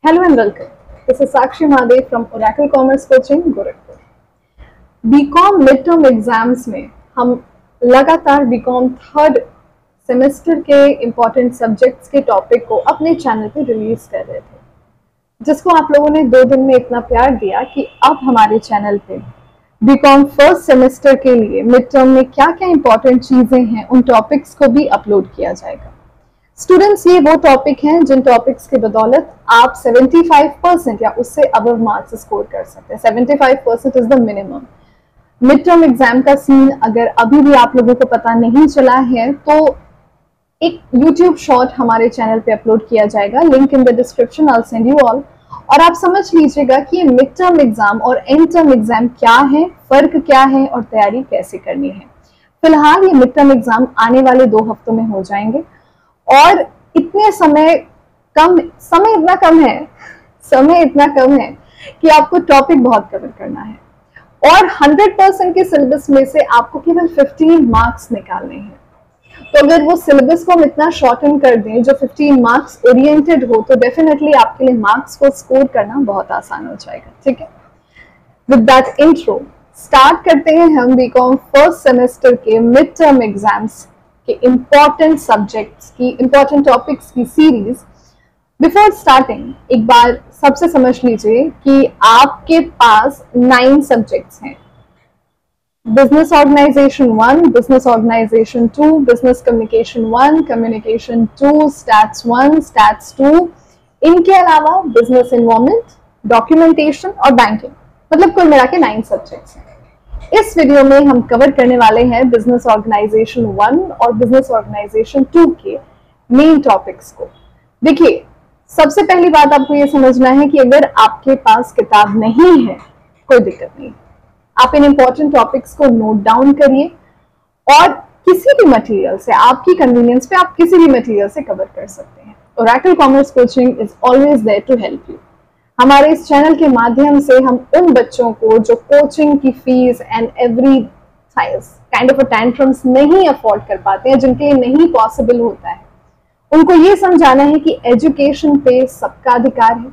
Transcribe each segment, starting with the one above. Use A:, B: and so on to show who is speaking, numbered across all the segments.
A: Hello and welcome. This is Sakshi Mahadev from Oracle Commerce Coaching, Gorakhpur. BCom mid term exams में हम लगातार BCom third semester के important subjects के topic को अपने channel पे रिलीज कर रहे थे, जिसको आप लोगों ने 2 दिन में इतना प्यार दिया कि अब हमारे चैनल पे बीकॉम फर्स्ट सेमेस्टर के लिए मिड टर्म में क्या क्या इम्पोर्टेंट चीजें हैं उन टॉपिक्स को भी अपलोड किया जाएगा। स्टूडेंट्स, ये वो टॉपिक हैं जिन टॉपिक्स की बदौलत आप 75% या उससे अबव मार्क्स स्कोर कर सकते हैं। 75% is the minimum. Mid term exam का सीन अगर अभी भी आप लोगों को पता नहीं चला है तो एक YouTube शॉर्ट हमारे चैनल पे अपलोड किया जाएगा, link in the description, I will send you all. और आप समझ लीजिएगा कि ये मिड टर्म एग्जाम और एंड टर्म एग्जाम क्या है, फर्क क्या है और तैयारी कैसे करनी है। फिलहाल ये मिड टर्म एग्जाम आने वाले 2 हफ्तों में हो जाएंगे और समय इतना कम है कि आपको टॉपिक बहुत कवर करना है और 100% के सिलेबस में से आपको केवल 15 मार्क्स निकालने हैं। तो अगर वो सिलेबस को हम इतना शॉर्टन कर दें जो 15 मार्क्स ओरिएंटेड हो तो डेफिनेटली आपके लिए मार्क्स को स्कोर करना बहुत आसान हो जाएगा। ठीक है, विद दैट इंट्रो स्टार्ट करते हैं हम बीकॉम फर्स्ट सेमेस्टर के मिड टर्म एग्जाम्स के इम्पॉर्टेंट सब्जेक्ट्स की, इम्पॉर्टेंट टॉपिक्स की सीरीज। बिफोर स्टार्टिंग एक बार सबसे समझ लीजिए कि आपके पास 9 सब्जेक्ट्स हैं। Business organisation 1, business organisation 2, business communication 1, communication 2, stats 1, stats 2। इनके अलावा बिजनेस इन्वायरमेंट, डॉक्यूमेंटेशन और बैंकिंग, मतलब कुल मिला के 9 सब्जेक्ट्स हैं। इस वीडियो में हम कवर करने वाले हैं बिजनेस ऑर्गेनाइजेशन 1 और बिजनेस ऑर्गेनाइजेशन 2 के मेन टॉपिक्स को। देखिए, सबसे पहली बात आपको ये समझना है कि अगर आपके पास किताब नहीं है कोई दिक्कत नहीं, आप इन इंपॉर्टेंट टॉपिक्स को नोट डाउन करिए और किसी भी मटेरियल से, आपकी कन्वीनियंस पे आप किसी भी मटेरियल से कवर कर सकते हैं। Oracle Commerce Coaching is always there to help you. हमारे इस चैनल के माध्यम से हम उन बच्चों को जो कोचिंग की fees and every kind of tantrums नहीं अफोर्ड कर पाते हैं, जिनके लिए नहीं पॉसिबल होता है, उनको ये समझाना है कि एजुकेशन पे सबका अधिकार है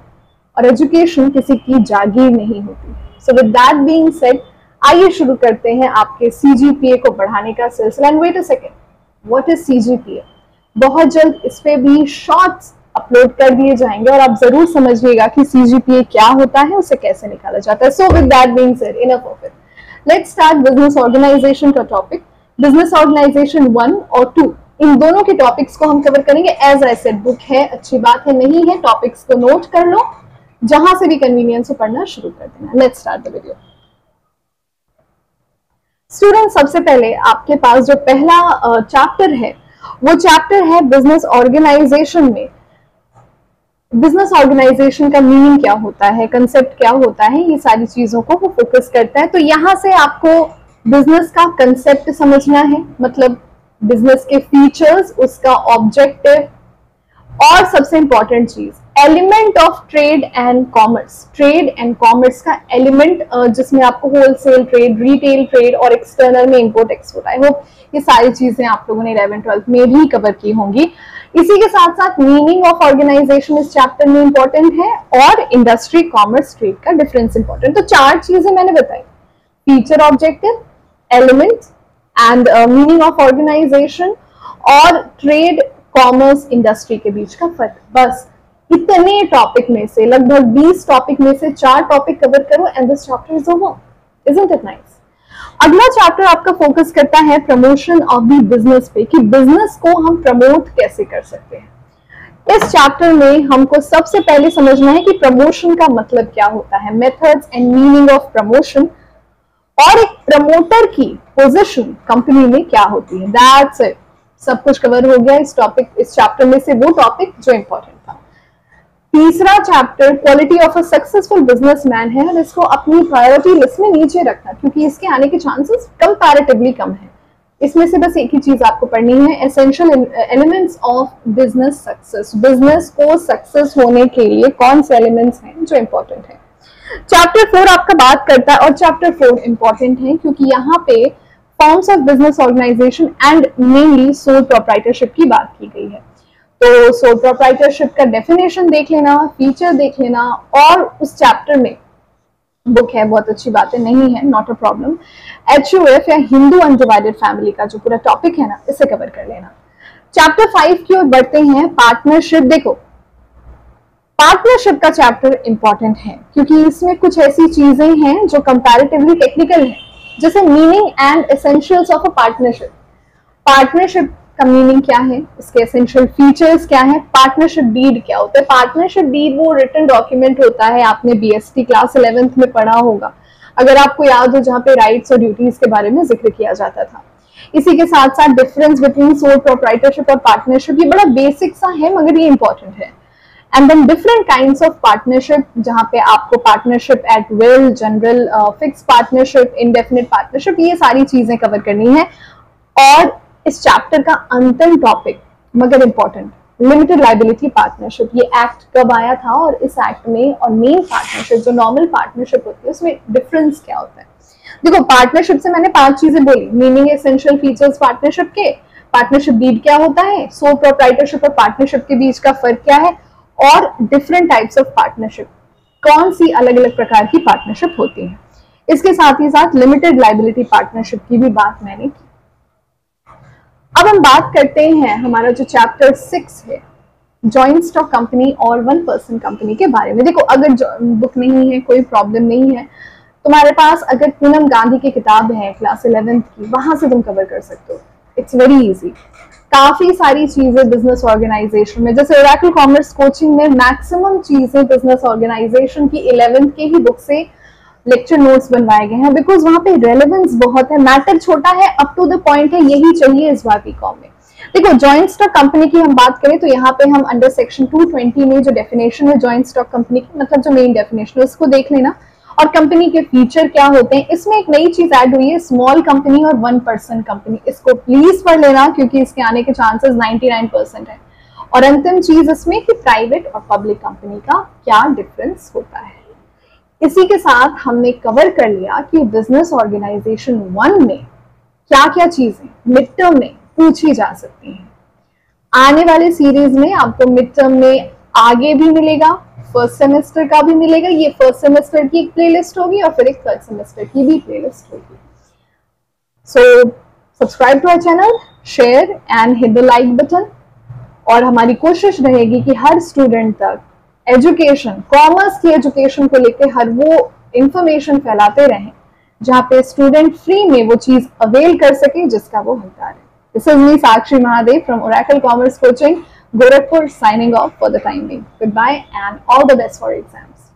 A: और एजुकेशन किसी की जागीर नहीं होती। सो विद दैट बीइंग सेड, आइए शुरू करते हैं आपके CGPA को बढ़ाने का सिलसिला। And wait a second, what is CGPA? बहुत जल्द इस पे भी शॉर्ट्स अपलोड कर दिए जाएंगे और आप जरूर समझिएगा कि CGPA क्या होता है, उसे कैसे निकाला जाता है। So with that being said, enough of it, let's start business organisation का टॉपिक। बिजनेस ऑर्गेनाइजेशन 1 और 2, इन दोनों के टॉपिक्स को हम कवर करेंगे। एज आई सेड, बुक है, अच्छी बात है, नहीं है टॉपिक्स को नोट कर लो, जहां से भी कन्वीनियंस हो पढ़ना शुरू कर देना। Let's start the video. Student, सबसे पहले आपके पास जो पहला चैप्टर है वो चैप्टर है बिजनेस ऑर्गेनाइजेशन में। बिजनेस ऑर्गेनाइजेशन का मीनिंग क्या होता है, कंसेप्ट क्या होता है, ये सारी चीजों को वो फोकस करता है। तो यहाँ से आपको बिजनेस का कंसेप्ट समझना है, मतलब बिजनेस के फीचर्स, उसका ऑब्जेक्टिव और सबसे इंपॉर्टेंट चीज element of trade and commerce. Trade and commerce का एलिमेंट, जिसमें आपको होलसेल ट्रेड, रिटेल ट्रेड और एक्सटर्नल में इंपोर्ट एक्सपोर्ट, आई होप ये सारी चीजें आप लोगों ने 11th-12th में भी कवर की होंगी। इसी के साथ साथ मीनिंग ऑफ ऑर्गेनाइजेशन इस चैप्टर में इंपॉर्टेंट है और इंडस्ट्री, कॉमर्स, ट्रेड का डिफरेंस इंपॉर्टेंट। तो 4 चीजें मैंने बताई, feature, objective, element and meaning of organisation और ट्रेड, कॉमर्स, इंडस्ट्री के बीच का फर्क। बस इतने टॉपिक में से, लगभग 20 टॉपिक में से 4 टॉपिक कवर करो and this chapter is over. Isn't it nice? अगला चैप्टर आपका फोकस करता है प्रमोशन ऑफ द बिजनेस पे, कि बिजनेस को हम प्रमोट कैसे कर सकते हैं। इस चैप्टर में हमको सबसे पहले समझना है कि प्रमोशन का मतलब क्या होता है, methods and meaning of promotion, और एक प्रमोटर की पोजीशन कंपनी में क्या होती है। दैट्स इट, सब कुछ कवर हो गया इस चैप्टर में से वो टॉपिक जो इंपॉर्टेंट था। तीसरा chapter quality of a successful businessman है और इसको अपनी प्रायोरिटी लिस्ट में नीचे रखना, क्योंकि इसके आने के चांसेस कंपैरेटिवली कम है। इसमें से बस एक ही चीज आपको पढ़नी है, essential elements of business success. Business को सक्सेस होने के लिए कौन से एलिमेंट्स हैं जो इंपॉर्टेंट है। चैप्टर 4 आपका बात करता है और चैप्टर 4 इंपॉर्टेंट है क्योंकि यहाँ पे forms of business organisation and mainly sole proprietorship की बात की गई है। तो सोल प्रोप्राइटरशिप का डेफिनेशन देख लेना, फीचर देख लेना, और उस चैप्टर में बुक है, बहुत अच्छी बात है, नहीं है नॉट अ प्रॉब्लम, HUF या हिंदू अनडिवाइडेड फैमिली का जो पूरा टॉपिक है ना, इसे कवर कर लेना। चैप्टर 5 की ओर बढ़ते हैं, पार्टनरशिप। देखो पार्टनरशिप का चैप्टर इंपॉर्टेंट है क्योंकि इसमें कुछ ऐसी चीजें हैं जो कंपैरेटिवली टेक्निकल है, जैसे meaning and essentials of a partnership. Partnership का मीनिंग क्या है, इसके एसेंशियल फीचर्स क्या है, पार्टनरशिप डीड क्या होता है। पार्टनरशिप डीड वो रिटन डॉक्यूमेंट होता है, आपने BST क्लास 11th में पढ़ा होगा अगर आपको याद हो, जहाँ पे राइट्स और ड्यूटीज के बारे में जिक्र किया जाता था। इसी के साथ साथ डिफरेंस बिटवीन सोल प्रोप्राइटरशिप और पार्टनरशिप, ये बड़ा बेसिक सा है मगर ये इंपॉर्टेंट है। And then different kinds of partnership, जहाँ पे आपको partnership at will, general, fix partnership, indefinite partnership, ये सारी चीजें कवर करनी है। और इस चैप्टर का अंतिम टॉपिक मगर इंपॉर्टेंट, लिमिटेड लायबिलिटी पार्टनरशिप। ये एक्ट कब आया था और इस एक्ट में और मेन पार्टनरशिप जो नॉर्मल पार्टनरशिप होती है उसमें डिफरेंस क्या होता है। देखो पार्टनरशिप से मैंने 5 चीजें बोली, मीनिंग, एसेंशियल फीचर्स पार्टनरशिप के, पार्टनरशिप डीड क्या होता है, सोल प्रोप्राइटरशिप और पार्टनरशिप के बीच का फर्क क्या है, और डिफरेंट टाइप्स ऑफ पार्टनरशिप, कौन सी अलग अलग प्रकार की पार्टनरशिप होती है। इसके साथ ही साथ लिमिटेड लायबिलिटी पार्टनरशिप की भी बात मैंने की। अब हम बात करते हैं हमारा जो चैप्टर 6 है, जॉइंट स्टॉक कंपनी और 1 पर्सन कंपनी के बारे में। देखो अगर बुक नहीं है कोई प्रॉब्लम नहीं है, तुम्हारे पास अगर पूनम गांधी की किताब है क्लास 11th की, वहां से तुम कवर कर सकते हो, इट्स वेरी इजी। काफी सारी चीजें बिजनेस ऑर्गेनाइजेशन में, जैसे ओरेकल कॉमर्स कोचिंग में मैक्सिमम चीजें बिजनेस ऑर्गेनाइजेशन की 11th के ही बुक से लेक्चर नोट्स बनवाए गए हैं, बिकॉज वहां पे रेलेवेंस बहुत है, मैटर छोटा है, अप टू द पॉइंट है, यही चाहिए इस बार बीकॉम में। देखो जॉइंट स्टॉक कंपनी की हम बात करें तो यहाँ पे हम अंडर सेक्शन 220 में जो डेफिनेशन है जॉइंट स्टॉक कंपनी की, मतलब जो मेन डेफिनेशन है उसको देख लेना, और कंपनी के फीचर क्या होते हैं। इसमें एक नई चीज ऐड हुई है, स्मॉल कंपनी और 1 पर्सन कंपनी, इसको प्लीज पढ़ लेना क्योंकि इसके आने के चांसेस 99% है। और अंतिम चीज इसमें कि प्राइवेट और पब्लिक कंपनी का क्या डिफरेंस होता है। इसी के साथ हमने कवर कर लिया कि बिजनेस ऑर्गेनाइजेशन 1 में क्या क्या चीजें मिड टर्म में पूछी जा सकती हैं। आने वाले सीरीज में आपको मिड टर्म में आगे भी मिलेगा, फर्स्ट सेमेस्टर का भी मिलेगा, ये फर्स्ट सेमेस्टर की एक प्लेलिस्ट होगी और फिर एक थर्ड सेमेस्टर की भी प्लेलिस्ट होगी। So subscribe to our channel, share and hit the like button, और हमारी कोशिश रहेगी कि हर स्टूडेंट तक एजुकेशन, कॉमर्स की एजुकेशन को लेकर हर वो इंफॉर्मेशन फैलाते रहें जहाँ पे स्टूडेंट फ्री में वो चीज अवेल कर सके जिसका वो हकदार है। This is me Sakshi Mahadev from Oracle Commerce coaching, Gorakhpur, signing off for the time being. Goodbye and all the best for exams.